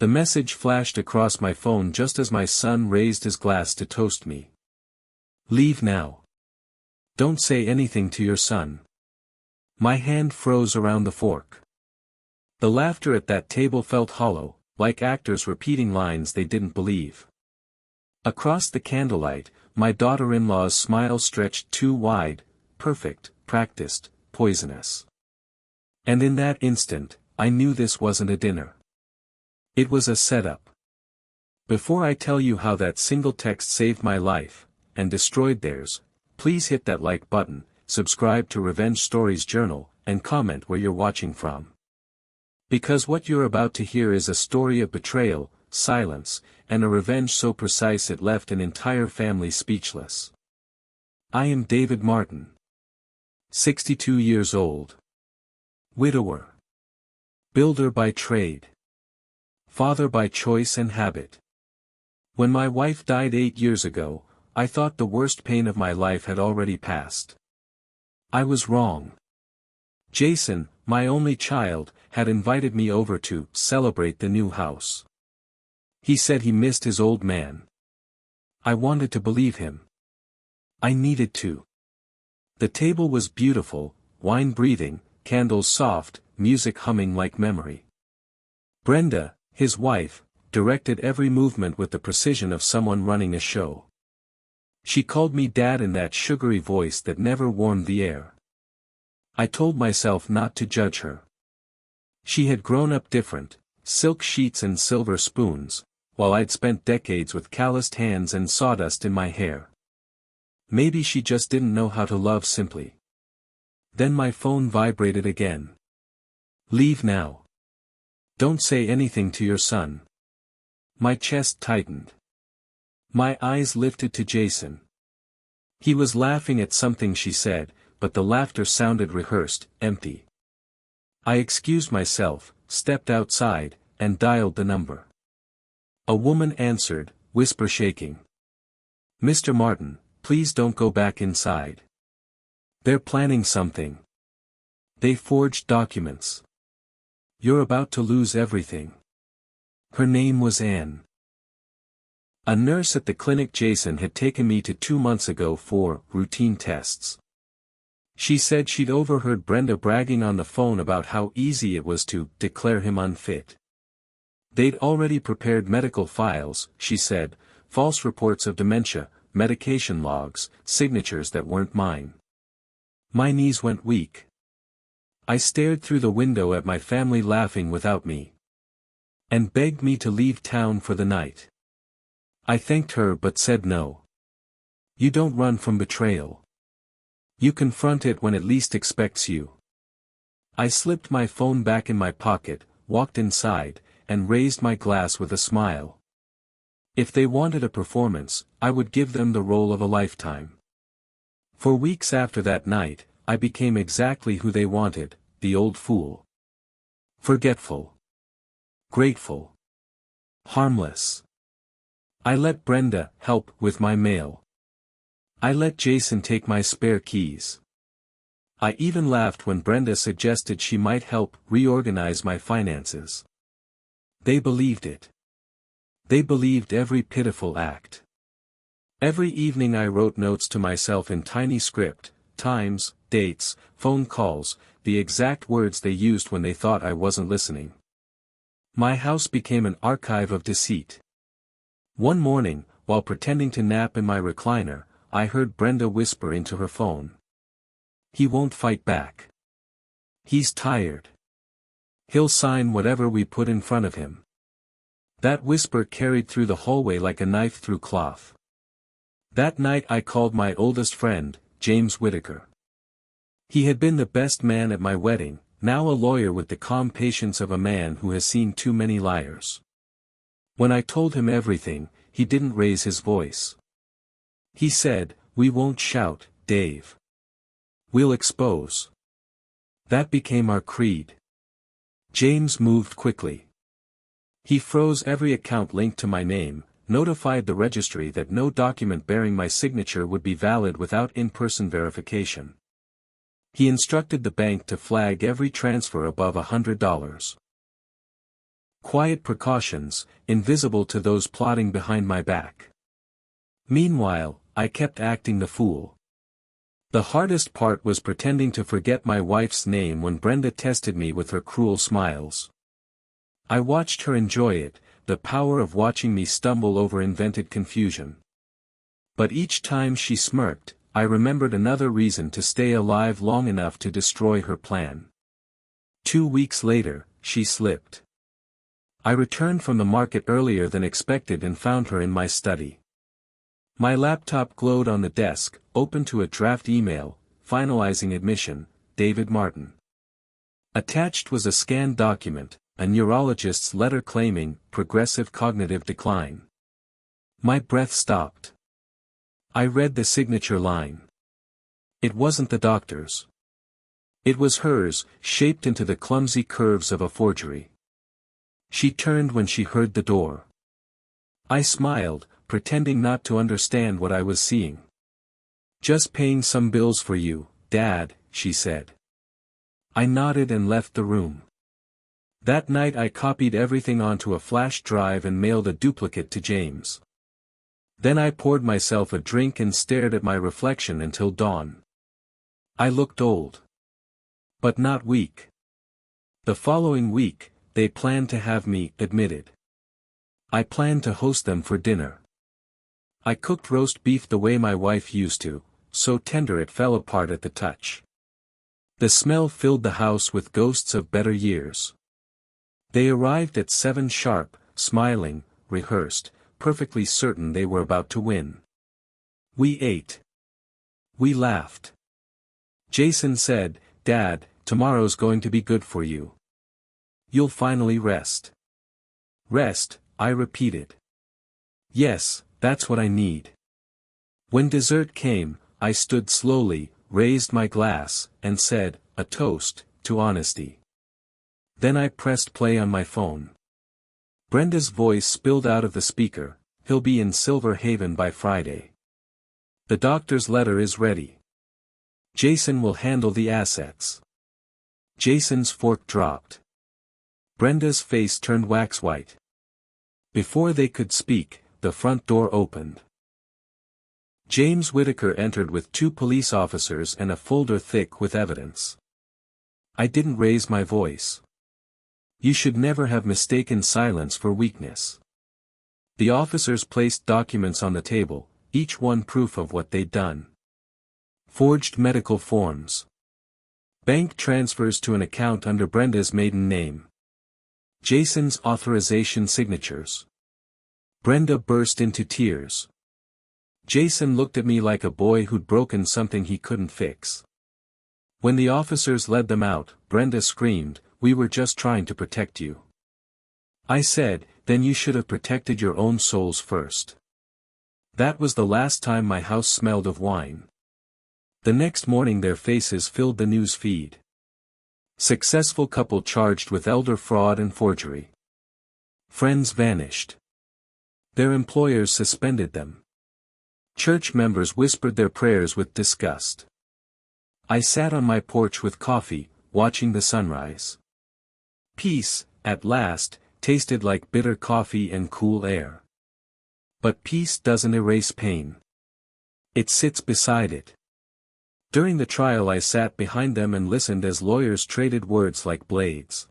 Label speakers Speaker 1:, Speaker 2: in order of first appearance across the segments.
Speaker 1: The message flashed across my phone just as my son raised his glass to toast me. Leave now. Don't say anything to your son. My hand froze around the fork. The laughter at that table felt hollow, like actors repeating lines they didn't believe. Across the candlelight, my daughter-in-law's smile stretched too wide, perfect, practiced, poisonous. And in that instant, I knew this wasn't a dinner. It was a setup. Before I tell you how that single text saved my life, and destroyed theirs, please hit that like button, subscribe to Revenge Stories Journal, and comment where you're watching from. Because what you're about to hear is a story of betrayal, silence, and a revenge so precise it left an entire family speechless. I am David Martin. 62 years old. Widower. Builder by trade. Father by choice and habit. When my wife died 8 years ago, I thought the worst pain of my life had already passed. I was wrong. Jason, my only child, had invited me over to celebrate the new house. He said he missed his old man. I wanted to believe him. I needed to. The table was beautiful, wine breathing, candles soft, music humming like memory. Brenda, his wife, directed every movement with the precision of someone running a show. She called me Dad in that sugary voice that never warmed the air. I told myself not to judge her. She had grown up different, silk sheets and silver spoons, while I'd spent decades with calloused hands and sawdust in my hair. Maybe she just didn't know how to love simply. Then my phone vibrated again. Leave now. Don't say anything to your son. My chest tightened. My eyes lifted to Jason. He was laughing at something she said, but the laughter sounded rehearsed, empty. I excused myself, stepped outside, and dialed the number. A woman answered, whisper shaking. Mr. Martin, please don't go back inside. They're planning something. They forged documents. You're about to lose everything. Her name was Anne. A nurse at the clinic Jason had taken me to 2 months ago for routine tests. She said she'd overheard Brenda bragging on the phone about how easy it was to declare him unfit. They'd already prepared medical files, she said, false reports of dementia, medication logs, signatures that weren't mine. My knees went weak. I stared through the window at my family laughing without me. And begged me to leave town for the night. I thanked her but said no. You don't run from betrayal. You confront it when it least expects you. I slipped my phone back in my pocket, walked inside, and raised my glass with a smile. If they wanted a performance, I would give them the role of a lifetime. For weeks after that night, I became exactly who they wanted, the old fool. Forgetful. Grateful. Harmless. I let Brenda help with my mail. I let Jason take my spare keys. I even laughed when Brenda suggested she might help reorganize my finances. They believed it. They believed every pitiful act. Every evening I wrote notes to myself in tiny script, times, dates, phone calls, the exact words they used when they thought I wasn't listening. My house became an archive of deceit. One morning, while pretending to nap in my recliner, I heard Brenda whisper into her phone. He won't fight back. He's tired. He'll sign whatever we put in front of him. That whisper carried through the hallway like a knife through cloth. That night I called my oldest friend, James Whitaker. He had been the best man at my wedding, now a lawyer with the calm patience of a man who has seen too many liars. When I told him everything, he didn't raise his voice. He said, "We won't shout, Dave. We'll expose." That became our creed. James moved quickly. He froze every account linked to my name, notified the registry that no document bearing my signature would be valid without in-person verification. He instructed the bank to flag every transfer above $100. Quiet precautions, invisible to those plotting behind my back. Meanwhile, I kept acting the fool. The hardest part was pretending to forget my wife's name when Brenda tested me with her cruel smiles. I watched her enjoy it, the power of watching me stumble over invented confusion. But each time she smirked, I remembered another reason to stay alive long enough to destroy her plan. 2 weeks later, she slipped. I returned from the market earlier than expected and found her in my study. My laptop glowed on the desk, open to a draft email, finalizing admission, David Martin. Attached was a scanned document, a neurologist's letter claiming progressive cognitive decline. My breath stopped. I read the signature line. It wasn't the doctor's. It was hers, shaped into the clumsy curves of a forgery. She turned when she heard the door. I smiled, pretending not to understand what I was seeing. "Just paying some bills for you, Dad," she said. I nodded and left the room. That night I copied everything onto a flash drive and mailed a duplicate to James. Then I poured myself a drink and stared at my reflection until dawn. I looked old. But not weak. The following week, they planned to have me admitted. I planned to host them for dinner. I cooked roast beef the way my wife used to, so tender it fell apart at the touch. The smell filled the house with ghosts of better years. They arrived at 7 sharp, smiling, rehearsed, perfectly certain they were about to win. We ate. We laughed. Jason said, "Dad, tomorrow's going to be good for you. You'll finally rest." "Rest," I repeated. "Yes, that's what I need." When dessert came, I stood slowly, raised my glass, and said, "A toast to honesty." Then I pressed play on my phone. Brenda's voice spilled out of the speaker, "He'll be in Silver Haven by Friday. The doctor's letter is ready. Jason will handle the assets." Jason's fork dropped. Brenda's face turned wax white. Before they could speak, the front door opened. James Whitaker entered with 2 police officers and a folder thick with evidence. I didn't raise my voice. You should never have mistaken silence for weakness. The officers placed documents on the table, each one proof of what they'd done. Forged medical forms. Bank transfers to an account under Brenda's maiden name. Jason's authorization signatures. Brenda burst into tears. Jason looked at me like a boy who'd broken something he couldn't fix. When the officers led them out, Brenda screamed, "We were just trying to protect you." I said, "Then you should have protected your own souls first." That was the last time my house smelled of wine. The next morning their faces filled the news feed. Successful couple charged with elder fraud and forgery. Friends vanished. Their employers suspended them. Church members whispered their prayers with disgust. I sat on my porch with coffee, watching the sunrise. Peace, at last, tasted like bitter coffee and cool air. But peace doesn't erase pain. It sits beside it. During the trial I sat behind them and listened as lawyers traded words like blades.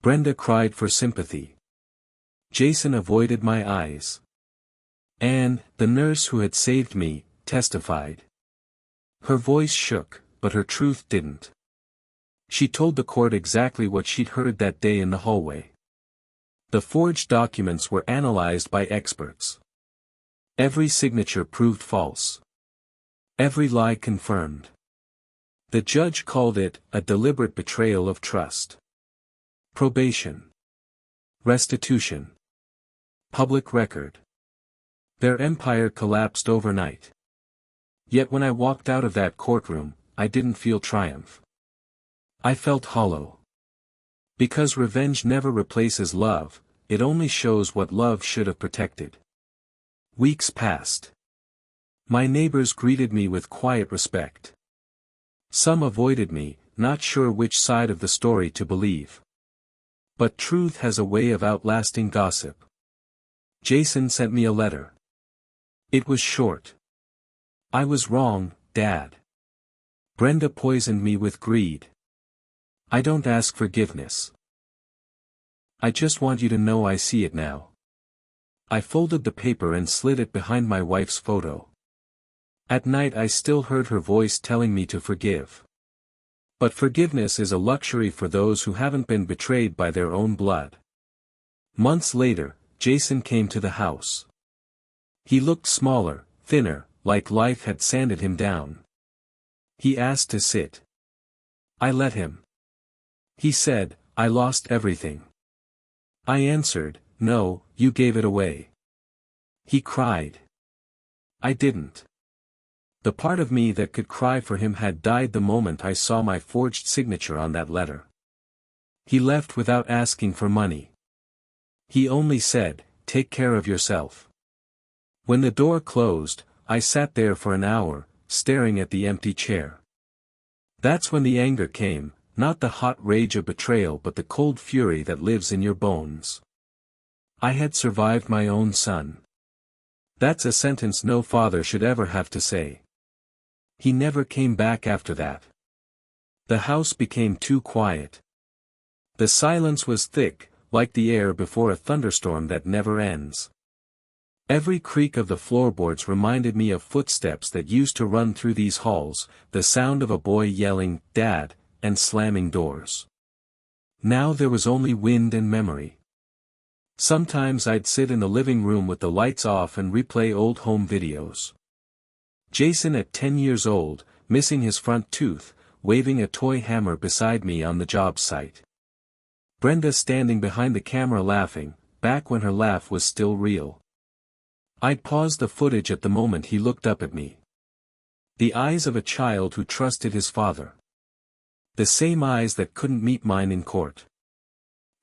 Speaker 1: Brenda cried for sympathy. Jason avoided my eyes. Anne, the nurse who had saved me, testified. Her voice shook, but her truth didn't. She told the court exactly what she'd heard that day in the hallway. The forged documents were analyzed by experts. Every signature proved false. Every lie confirmed. The judge called it a deliberate betrayal of trust. Probation. Restitution. Public record. Their empire collapsed overnight. Yet when I walked out of that courtroom, I didn't feel triumph. I felt hollow. Because revenge never replaces love, it only shows what love should have protected. Weeks passed. My neighbors greeted me with quiet respect. Some avoided me, not sure which side of the story to believe. But truth has a way of outlasting gossip. Jason sent me a letter. It was short. I was wrong, Dad. Brenda poisoned me with greed. I don't ask forgiveness. I just want you to know I see it now. I folded the paper and slid it behind my wife's photo. At night I still heard her voice telling me to forgive. But forgiveness is a luxury for those who haven't been betrayed by their own blood. Months later, Jason came to the house. He looked smaller, thinner, like life had sanded him down. He asked to sit. I let him. He said, I lost everything. I answered, no, you gave it away. He cried. I didn't. The part of me that could cry for him had died the moment I saw my forged signature on that letter. He left without asking for money. He only said, take care of yourself. When the door closed, I sat there for an hour, staring at the empty chair. That's when the anger came, not the hot rage of betrayal but the cold fury that lives in your bones. I had survived my own son. That's a sentence no father should ever have to say. He never came back after that. The house became too quiet. The silence was thick, like the air before a thunderstorm that never ends. Every creak of the floorboards reminded me of footsteps that used to run through these halls, the sound of a boy yelling, "Dad," and slamming doors. Now there was only wind and memory. Sometimes I'd sit in the living room with the lights off and replay old home videos. Jason at 10 years old, missing his front tooth, waving a toy hammer beside me on the job site. Brenda standing behind the camera laughing, back when her laugh was still real. I'd pause the footage at the moment he looked up at me. The eyes of a child who trusted his father. The same eyes that couldn't meet mine in court.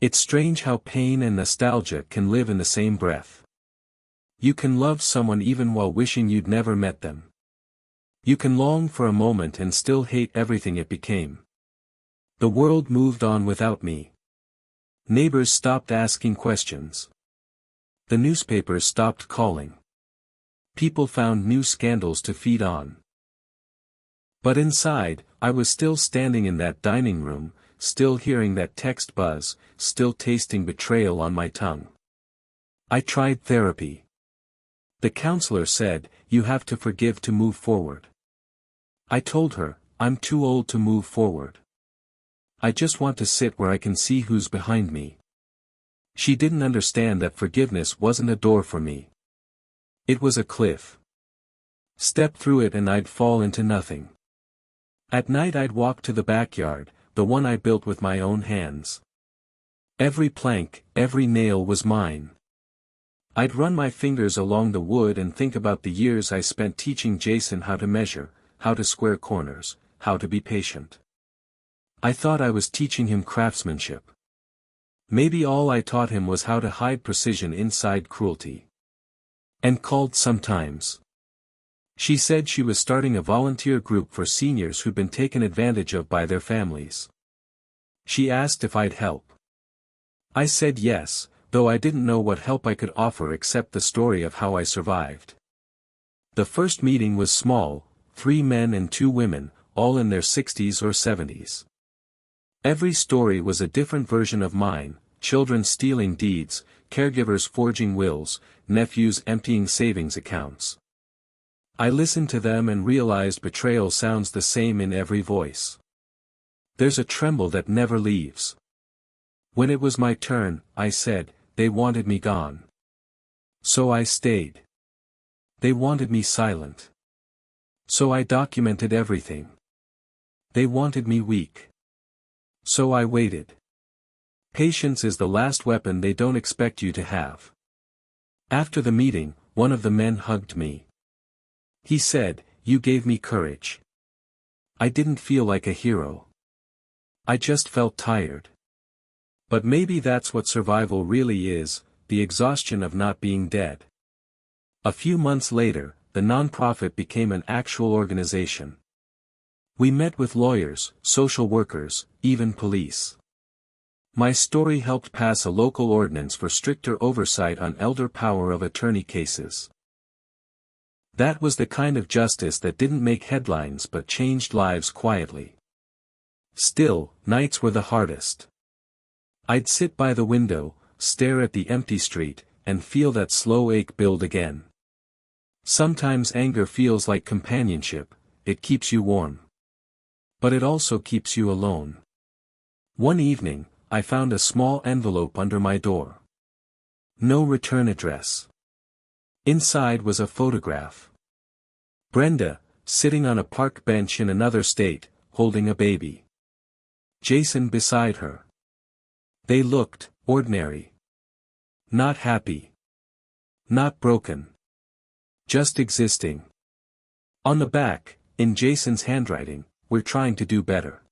Speaker 1: It's strange how pain and nostalgia can live in the same breath. You can love someone even while wishing you'd never met them. You can long for a moment and still hate everything it became. The world moved on without me. Neighbors stopped asking questions. The newspapers stopped calling. People found new scandals to feed on. But inside, I was still standing in that dining room, still hearing that text buzz, still tasting betrayal on my tongue. I tried therapy. The counselor said, you have to forgive to move forward. I told her, I'm too old to move forward. I just want to sit where I can see who's behind me. She didn't understand that forgiveness wasn't a door for me. It was a cliff. Step through it and I'd fall into nothing. At night I'd walk to the backyard, the one I built with my own hands. Every plank, every nail was mine. I'd run my fingers along the wood and think about the years I spent teaching Jason how to measure, how to square corners, how to be patient. I thought I was teaching him craftsmanship. Maybe all I taught him was how to hide precision inside cruelty. And called sometimes. She said she was starting a volunteer group for seniors who'd been taken advantage of by their families. She asked if I'd help. I said yes, though I didn't know what help I could offer except the story of how I survived. The first meeting was small, 3 men and 2 women, all in their 60s or 70s. Every story was a different version of mine, children stealing deeds, caregivers forging wills, nephews emptying savings accounts. I listened to them and realized betrayal sounds the same in every voice. There's a tremble that never leaves. When it was my turn, I said, they wanted me gone. So I stayed. They wanted me silent. So I documented everything. They wanted me weak. So I waited. Patience is the last weapon they don't expect you to have. After the meeting, one of the men hugged me. He said, you gave me courage. I didn't feel like a hero. I just felt tired. But maybe that's what survival really is, the exhaustion of not being dead. A few months later, the nonprofit became an actual organization. We met with lawyers, social workers, even police. My story helped pass a local ordinance for stricter oversight on elder power of attorney cases. That was the kind of justice that didn't make headlines but changed lives quietly. Still, nights were the hardest. I'd sit by the window, stare at the empty street, and feel that slow ache build again. Sometimes anger feels like companionship, it keeps you warm. But it also keeps you alone. One evening, I found a small envelope under my door. No return address. Inside was a photograph. Brenda, sitting on a park bench in another state, holding a baby. Jason beside her. They looked ordinary. Not happy. Not broken. Just existing. On the back, in Jason's handwriting, "We're trying to do better.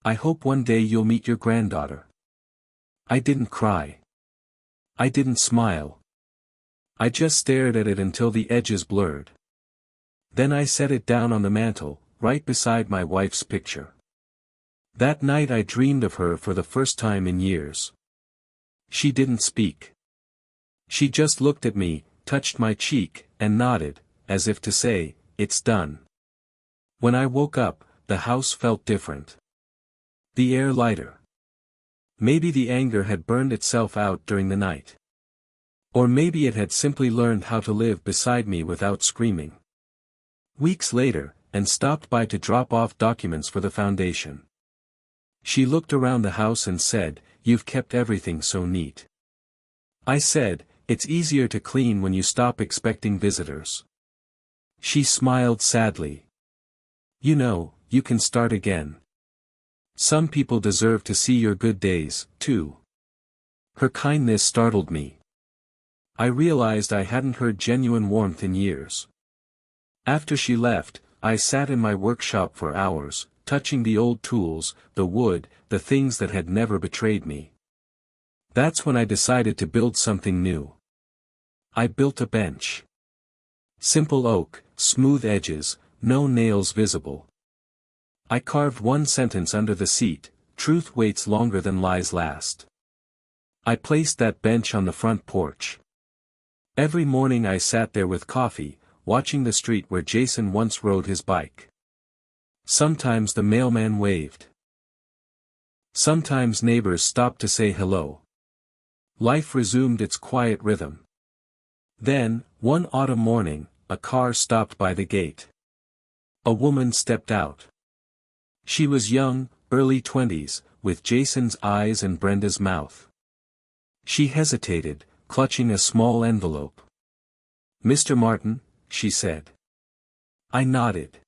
Speaker 1: I hope one day you'll meet your granddaughter." I didn't cry. I didn't smile. I just stared at it until the edges blurred. Then I set it down on the mantel, right beside my wife's picture. That night I dreamed of her for the first time in years. She didn't speak. She just looked at me, touched my cheek, and nodded, as if to say, "It's done." When I woke up, the house felt different. The air lighter. Maybe the anger had burned itself out during the night. Or maybe it had simply learned how to live beside me without screaming. Weeks later, and stopped by to drop off documents for the foundation. She looked around the house and said, "You've kept everything so neat." I said, "It's easier to clean when you stop expecting visitors." She smiled sadly. "You know, you can start again. Some people deserve to see your good days, too." Her kindness startled me. I realized I hadn't heard genuine warmth in years. After she left, I sat in my workshop for hours, touching the old tools, the wood, the things that had never betrayed me. That's when I decided to build something new. I built a bench. Simple oak, smooth edges, no nails visible. I carved one sentence under the seat: "Truth waits longer than lies last." I placed that bench on the front porch. Every morning I sat there with coffee, watching the street where Jason once rode his bike. Sometimes the mailman waved. Sometimes neighbors stopped to say hello. Life resumed its quiet rhythm. Then, one autumn morning, a car stopped by the gate. A woman stepped out. She was young, early 20s, with Jason's eyes and Brenda's mouth. She hesitated, clutching a small envelope. "Mr. Martin," she said. I nodded.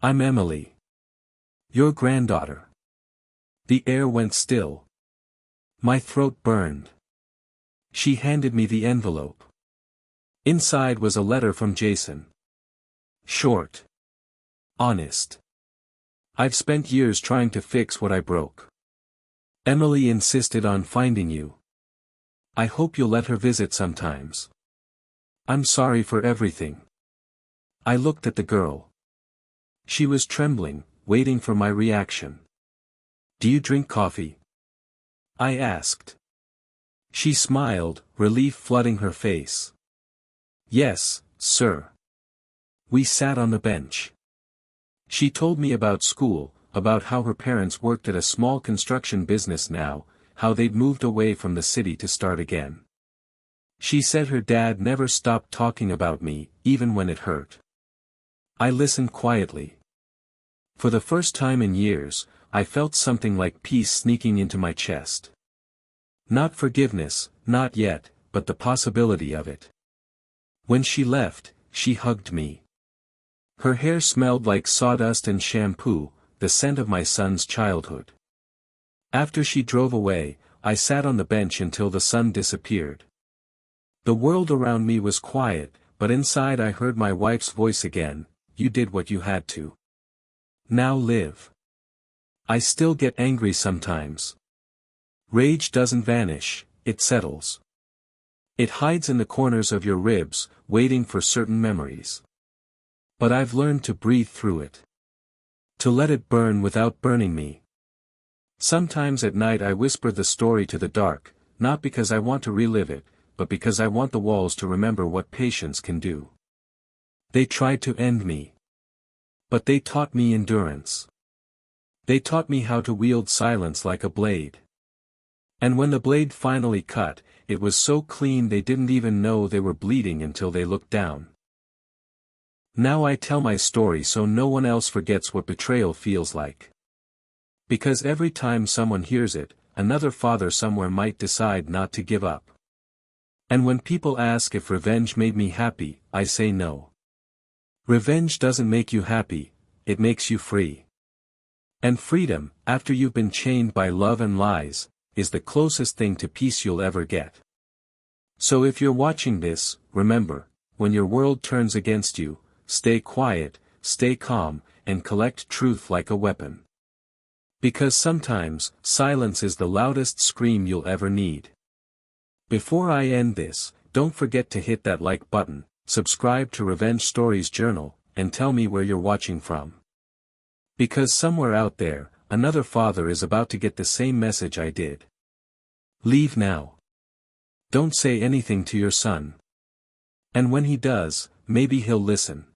Speaker 1: "I'm Emily. Your granddaughter." The air went still. My throat burned. She handed me the envelope. Inside was a letter from Jason. Short. Honest. "I've spent years trying to fix what I broke. Emily insisted on finding you. I hope you'll let her visit sometimes. I'm sorry for everything." I looked at the girl. She was trembling, waiting for my reaction. "Do you drink coffee?" I asked. She smiled, relief flooding her face. "Yes, sir." We sat on the bench. She told me about school, about how her parents worked at a small construction business now, how they'd moved away from the city to start again. She said her dad never stopped talking about me, even when it hurt. I listened quietly. For the first time in years, I felt something like peace sneaking into my chest. Not forgiveness, not yet, but the possibility of it. When she left, she hugged me. Her hair smelled like sawdust and shampoo, the scent of my son's childhood. After she drove away, I sat on the bench until the sun disappeared. The world around me was quiet, but inside I heard my wife's voice again: "You did what you had to. Now live." I still get angry sometimes. Rage doesn't vanish, it settles. It hides in the corners of your ribs, waiting for certain memories. But I've learned to breathe through it. To let it burn without burning me. Sometimes at night I whisper the story to the dark, not because I want to relive it, but because I want the walls to remember what patience can do. They tried to end me. But they taught me endurance. They taught me how to wield silence like a blade. And when the blade finally cut, it was so clean they didn't even know they were bleeding until they looked down. Now I tell my story so no one else forgets what betrayal feels like. Because every time someone hears it, another father somewhere might decide not to give up. And when people ask if revenge made me happy, I say no. Revenge doesn't make you happy, it makes you free. And freedom, after you've been chained by love and lies, is the closest thing to peace you'll ever get. So if you're watching this, remember, when your world turns against you, stay quiet, stay calm, and collect truth like a weapon. Because sometimes, silence is the loudest scream you'll ever need. Before I end this, don't forget to hit that like button, subscribe to Revenge Stories Journal, and tell me where you're watching from. Because somewhere out there, another father is about to get the same message I did. Leave now. Don't say anything to your son. And when he does, maybe he'll listen.